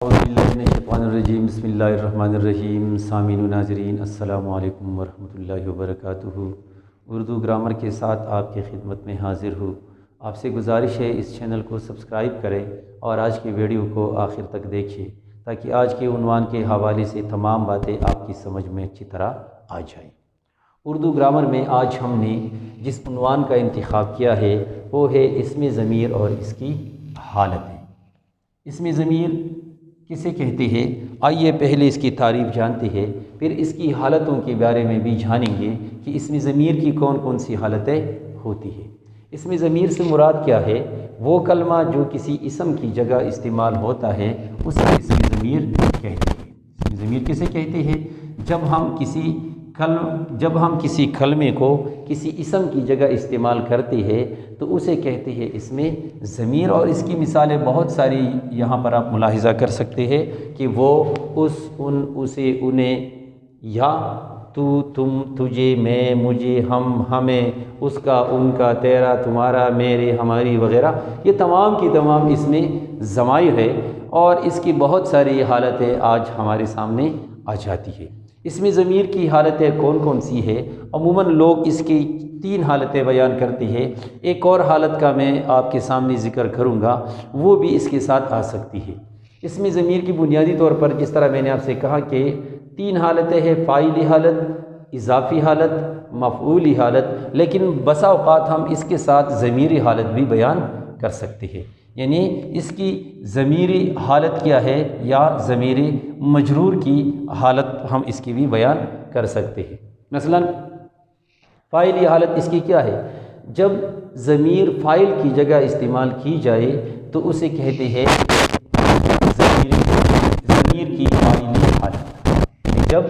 الرجیم بسم اللہ الرحمن الرحیم سامعین و ناظرین السلام علیکم ورحمۃ اللہ وبرکاتہ۔ اردو گرامر کے ساتھ آپ کی خدمت میں حاضر ہوں۔ آپ سے گزارش ہے اس چینل کو سبسکرائب کریں اور آج کی ویڈیو کو آخر تک دیکھیں تاکہ آج کے عنوان کے حوالے سے تمام باتیں آپ کی سمجھ میں اچھی طرح آ جائیں۔ اردو گرامر میں آج ہم نے جس عنوان کا انتخاب کیا ہے وہ ہے اسم ضمیر اور اس کی حالتیں۔ اسم ضمیر کسے کہتے ہیں؟ آئیے پہلے اس کی تعریف جانتے ہیں، پھر اس کی حالتوں کے بارے میں بھی جانیں گے کہ اسم ضمیر کی کون کون سی حالتیں ہوتی ہیں۔ اسم ضمیر سے مراد کیا ہے؟ وہ کلمہ جو کسی اسم کی جگہ استعمال ہوتا ہے اسے اسم ضمیر کہتے ہیں۔ اسم ضمیر کسے کہتے ہیں؟ جب ہم کسی کلمے کو کسی اسم کی جگہ استعمال کرتے ہیں تو اسے کہتے ہیں اسم ضمیر، اور اس کی مثالیں بہت ساری یہاں پر آپ ملاحظہ کر سکتے ہیں کہ وہ، اس، ان، اسے، انہیں، یا، تو، تم، تجھے، میں، مجھے، ہم، ہمیں، اس کا، ان کا، تیرا، تمہارا، میرے، ہماری وغیرہ، یہ تمام کی تمام اسم ضمائر ہے اور اس کی بہت ساری حالتیں آج ہمارے سامنے آ جاتی ہے۔ اسم ضمیر کی حالتیں کون کون سی ہے؟ عموماً لوگ اس کی 3 حالتیں بیان کرتے ہیں۔ ایک اور حالت کا میں آپ کے سامنے ذکر کروں گا، وہ بھی اس کے ساتھ آ سکتی ہے۔ اسم ضمیر کی بنیادی طور پر جس طرح میں نے آپ سے کہا کہ 3 حالتیں ہیں، فاعلی حالت، اضافی حالت، مفعولی حالت، لیکن بسا اوقات ہم اس کے ساتھ ضمیری حالت بھی بیان کر سکتے ہیں۔ یعنی اس کی ضمیری حالت کیا ہے یا ضمیر مجرور کی حالت ہم اس کی بھی بیان کر سکتے ہیں۔ مثلا فاعلی حالت اس کی کیا ہے؟ جب ضمیر فاعل کی جگہ استعمال کی جائے تو اسے کہتے ہیں ضمیر کی فاعلی حالت۔ جب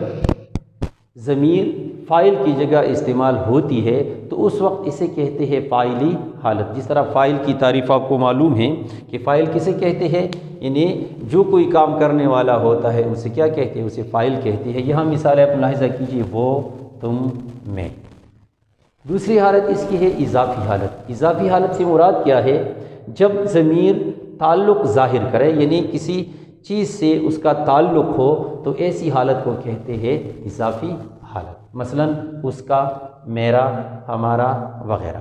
ضمیر فاعل کی جگہ استعمال ہوتی ہے تو اس وقت اسے کہتے ہیں فاعلی حالت۔ جس طرح فاعل کی تعریف آپ کو معلوم ہے کہ فاعل کسے کہتے ہیں، یعنی جو کوئی کام کرنے والا ہوتا ہے اسے کیا کہتے ہیں؟ اسے فاعل کہتے ہیں۔ یہاں مثال آپ ملاحظہ کیجیے، وہ، تم، میں۔ دوسری حالت اس کی ہے اضافی حالت۔ اضافی حالت سے مراد کیا ہے؟ جب ضمیر تعلق ظاہر کرے، یعنی کسی چیز سے اس کا تعلق ہو تو ایسی حالت کو کہتے ہیں اضافی حالت۔ مثلا اس کا، میرا، ہمارا وغیرہ۔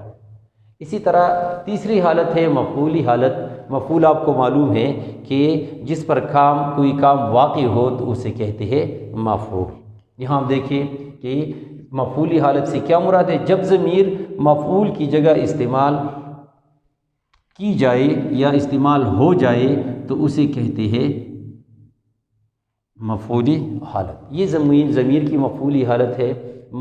اسی طرح تیسری حالت ہے مفعولی حالت۔ مفعول آپ کو معلوم ہے کہ جس پر کوئی کام واقع ہو تو اسے کہتے ہیں مفعول۔ یہاں دیکھیں کہ مفعولی حالت سے کیا مراد ہے؟ جب ضمیر مفعول کی جگہ استعمال کی جائے یا استعمال ہو جائے تو اسے کہتے ہیں مفعولی حالت۔ یہ ضمیر کی مفعولی حالت ہے،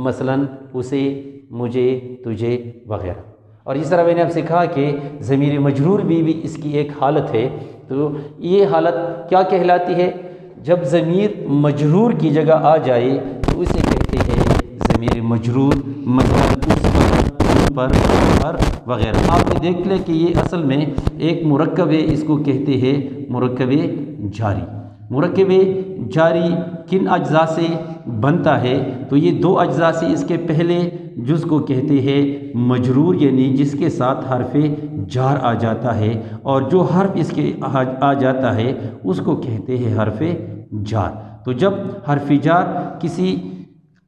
مثلا اسے، مجھے، تجھے وغیرہ۔ اور اس طرح میں نے آپ سے کہا کہ ضمیر مجرور بھی اس کی ایک حالت ہے۔ تو یہ حالت کیا کہلاتی ہے؟ جب ضمیر مجرور کی جگہ آ جائے تو اسے کہتے ہیں ضمیر مجرور، مثلا اس پر، پر وغیرہ۔ آپ نے دیکھ لیں کہ یہ اصل میں ایک مرکب ہے، اس کو کہتے ہیں مرکب جاری۔ مرکب جاری کن اجزاء سے بنتا ہے؟ تو یہ 2 اجزاء سے۔ اس کے پہلے جز کو کہتے ہیں مجرور، یعنی جس کے ساتھ حرف جار آ جاتا ہے، اور جو حرف اس کے آ جاتا ہے اس کو کہتے ہیں حرف جار۔ تو جب حرف جار کسی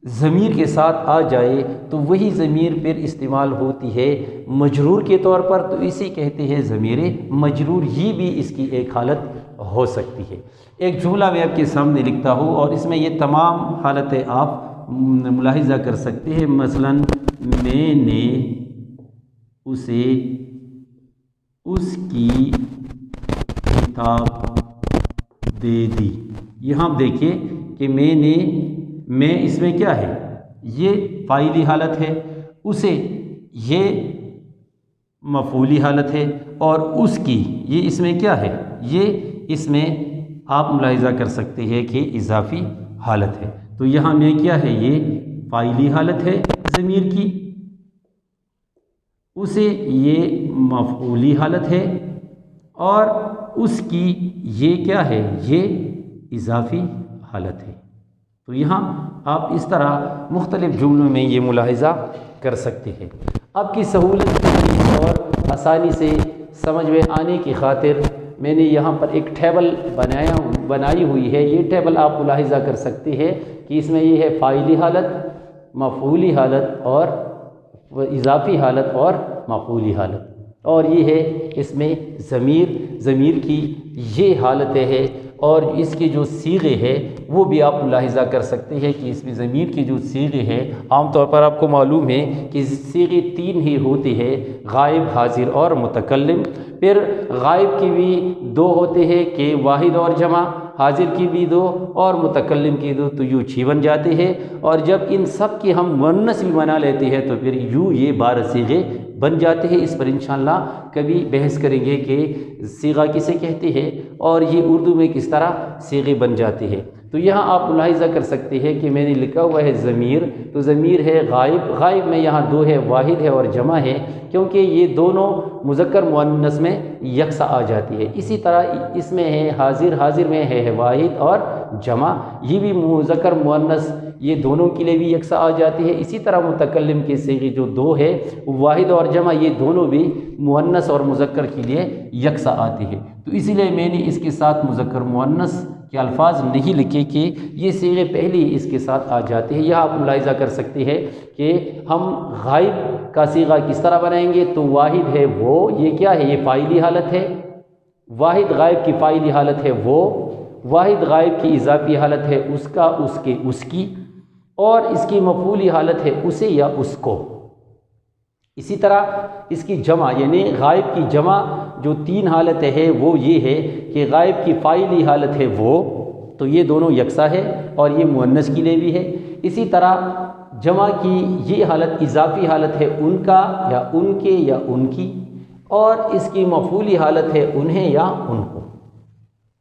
ضمیر کے ساتھ آ جائے تو وہی ضمیر پھر استعمال ہوتی ہے مجرور کے طور پر، تو اسے کہتے ہیں ضمیر مجرور۔ یہ بھی اس کی ایک حالت ہو سکتی ہے۔ ایک جملہ میں آپ کے سامنے لکھتا ہوں اور اس میں یہ تمام حالتیں آپ ملاحظہ کر سکتے ہیں۔ مثلا میں نے اسے اس کی کتاب دے دی۔ یہاں دیکھیں کہ میں اس میں کیا ہے؟ یہ فاعلی حالت ہے، اسے یہ مفعولی حالت ہے، اور اس کی یہ اس میں کیا ہے؟ یہ اس میں آپ ملاحظہ کر سکتے ہیں کہ اضافی حالت ہے۔ تو یہاں میں کیا ہے؟ یہ فاعلی حالت ہے ضمیر کی، اسے یہ مفعولی حالت ہے، اور اس کی یہ کیا ہے؟ یہ اضافی حالت ہے۔ تو یہاں آپ اس طرح مختلف جملوں میں یہ ملاحظہ کر سکتے ہیں۔ آپ کی سہولت اور آسانی سے سمجھ میں آنے کی خاطر میں نے یہاں پر ایک ٹیبل بنائی ہوئی ہے. یہ ٹیبل آپ ملاحظہ کر سکتے ہیں کہ اس میں یہ ہے فاعلی حالت، مفعولی حالت اور اضافی حالت اور مفعولی حالت، اور یہ ہے اس میں ضمیر کی یہ حالتیں ہیں. اور اس کے جو صیغے ہیں وہ بھی آپ ملاحظہ کر سکتے ہیں کہ اس میں ضمیر کی جو صیغے ہیں عام طور پر آپ کو معلوم ہے کہ صیغے 3 ہی ہوتے ہیں، غائب، حاضر اور متکلم. پھر غائب کی بھی 2 ہوتے ہیں کہ واحد اور جمع، حاضر کی بھی 2 اور متکلم کی 2، تو یوں 6 بن جاتے ہیں. اور جب ان سب کی ہم مؤنث بھی بنا لیتے ہیں تو پھر یوں یہ 12 صیغے بن جاتے ہیں. اس پر انشاءاللہ کبھی بحث کریں گے کہ صیغہ کسے کہتے ہیں اور یہ اردو میں کس طرح صیغے بن جاتے ہیں. تو یہاں آپ ملاحظہ کر سکتے ہیں کہ میں نے لکھا ہوا ہے ضمیر، تو ضمیر ہے غائب. غائب میں یہاں 2 ہے، واحد ہے اور جمع ہے، کیونکہ یہ دونوں مذکر مؤنث میں یکساں آ جاتی ہے. اسی طرح اس میں ہے حاضر، حاضر میں ہے واحد اور جمع، یہ بھی مذکر مؤنث یہ دونوں کے لیے بھی یکساں آ جاتی ہے. اسی طرح متکلم کے صیغے جو 2 ہے واحد اور جمع، یہ دونوں بھی مؤنث اور مذکر کے لیے یکساں آتی ہے. تو اسی لیے میں نے اس کے ساتھ مذکر مؤنث کے الفاظ نہیں لکھے کہ یہ صیغے پہلے ہی اس کے ساتھ آ جاتے ہیں. یہاں آپ ملاحظہ کر سکتے ہیں کہ ہم غائب کا صیغہ کس طرح بنائیں گے. تو واحد ہے وہ، یہ کیا ہے، یہ فاعلی حالت ہے. واحد غائب کی فاعلی حالت ہے وہ، واحد غائب کی اضافی حالت ہے اس کا، اس کے، اس کی، اور اس کی مفعولی حالت ہے اسے یا اس کو. اسی طرح اس کی جمع یعنی غائب کی جمع جو 3 حالتیں ہیں وہ یہ ہے کہ غائب کی فاعلی حالت ہے وہ، تو یہ دونوں یکساں ہے اور یہ مؤنث کے لیے بھی ہے. اسی طرح جمع کی یہ حالت اضافی حالت ہے ان کا یا ان کے یا ان کی، اور اس کی مفعولی حالت ہے انہیں یا ان کو.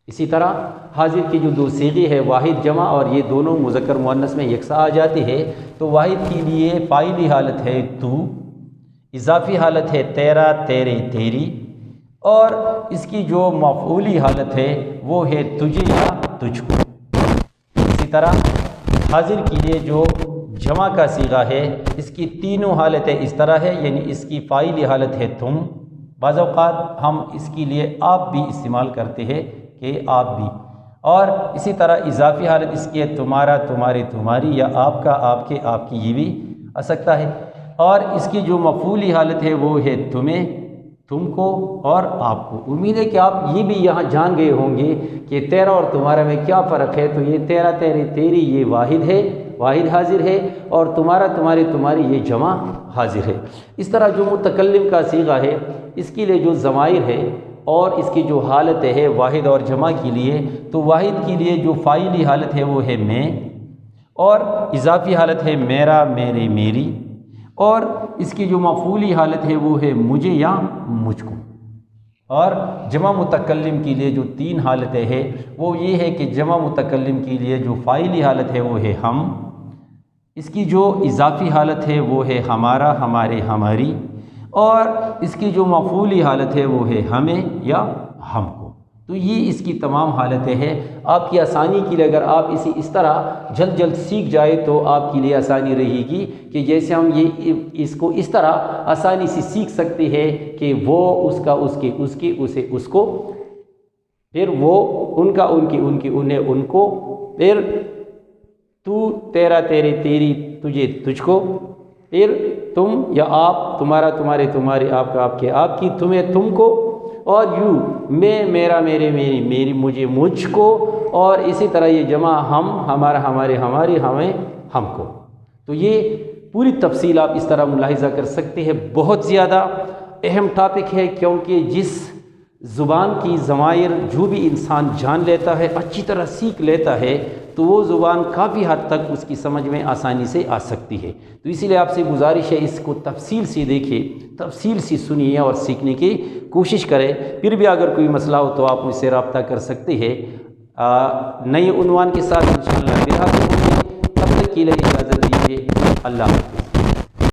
اسی طرح حاضر کی جو 2 صیغے ہیں واحد جمع، اور یہ دونوں مذکر مؤنث میں یکساں آ جاتے ہیں. تو واحد کے لیے فاعلی حالت ہے تو، اضافی حالت ہے تیرا، تیرے، تیری، اور اس کی جو مفعولی حالت ہے وہ ہے تجھے یا تجھ کو. اسی طرح حاضر کے لیے جو جمع کا صیغہ ہے اس کی تینوں حالتیں اس طرح ہے، یعنی اس کی فاعلی حالت ہے تم. بعض اوقات ہم اس کے لیے آپ بھی استعمال کرتے ہیں کہ آپ بھی. اور اسی طرح اضافی حالت اس کی ہے تمہارا، تمہارے، تمہاری، یا آپ کا، آپ کے، آپ کی، یہ بھی آ سکتا ہے. اور اس کی جو مفعولی حالت ہے وہ ہے تمہیں، تم کو اور آپ کو. امید ہے کہ آپ یہ بھی یہاں جان گئے ہوں گے کہ تیرا اور تمہارا میں کیا فرق ہے. تو یہ تیرا، تیرے، تیری یہ واحد ہے، واحد حاضر ہے، اور تمہارا، تمہارے، تمہاری یہ جمع حاضر ہے. اس طرح جو متکلم کا صیغہ ہے اس کے لیے جو ضمائر ہے اور اس کی جو حالت ہے واحد اور جمع کے لیے، تو واحد کے لیے جو فاعلی حالت ہے وہ ہے میں، اور اضافی حالت ہے میرا، میرے، میری، اور اس کی جو مفعولی حالت ہے وہ ہے مجھے یا مجھ کو. اور جمع متکلم کے لیے جو 3 حالتیں ہیں وہ یہ ہے کہ جمع متکلم کے لیے جو فاعلی حالت ہے وہ ہے ہم، اس کی جو اضافی حالت ہے وہ ہے ہمارا، ہمارے، ہماری، اور اس کی جو مفعولی حالت ہے وہ ہے ہمیں یا ہم کو. تو یہ اس کی تمام حالتیں ہیں. آپ کی آسانی کے لیے اگر آپ اسے اس طرح جلد جلد سیکھ جائے تو آپ کے لیے آسانی رہے گی کہ جیسے ہم اس کو اس طرح آسانی سے سیکھ سکتے ہیں کہ وہ، اس کا، اس کے، اس کی، اسے، اس کو، پھر وہ، ان کا، ان کی، ان کی، انہیں، ان کو، پھر تو، تیرا، تیرے، تیری، تجھے، تجھ کو، پھر تم یا آپ، تمہارا، تمہارے، تمہارے، آپ کا، آپ کے، آپ کی، تمہیں، تم کو، اور یوں میں، میرا، میرے، میری، میری، مجھے، مجھ کو، اور اسی طرح یہ جمع ہم، ہمارا، ہمارے، ہماری، ہمیں، ہم کو. تو یہ پوری تفصیل آپ اس طرح ملاحظہ کر سکتے ہیں. بہت زیادہ اہم ٹاپک ہے کیونکہ جس زبان کی ضمائر جو بھی انسان جان لیتا ہے، اچھی طرح سیکھ لیتا ہے، تو وہ زبان کافی حد تک اس کی سمجھ میں آسانی سے آ سکتی ہے. تو اسی لیے آپ سے گزارش ہے اس کو تفصیل سے دیکھیں، تفصیل سے سنیے اور سیکھنے کی کوشش کریں. پھر بھی اگر کوئی مسئلہ ہو تو آپ مجھ سے رابطہ کر سکتے ہیں. نئے عنوان کے ساتھ انشاءاللہ پھر حاضر ہوں گے. تب تک کے لیے اجازت دیجیے. اللہ حافظ.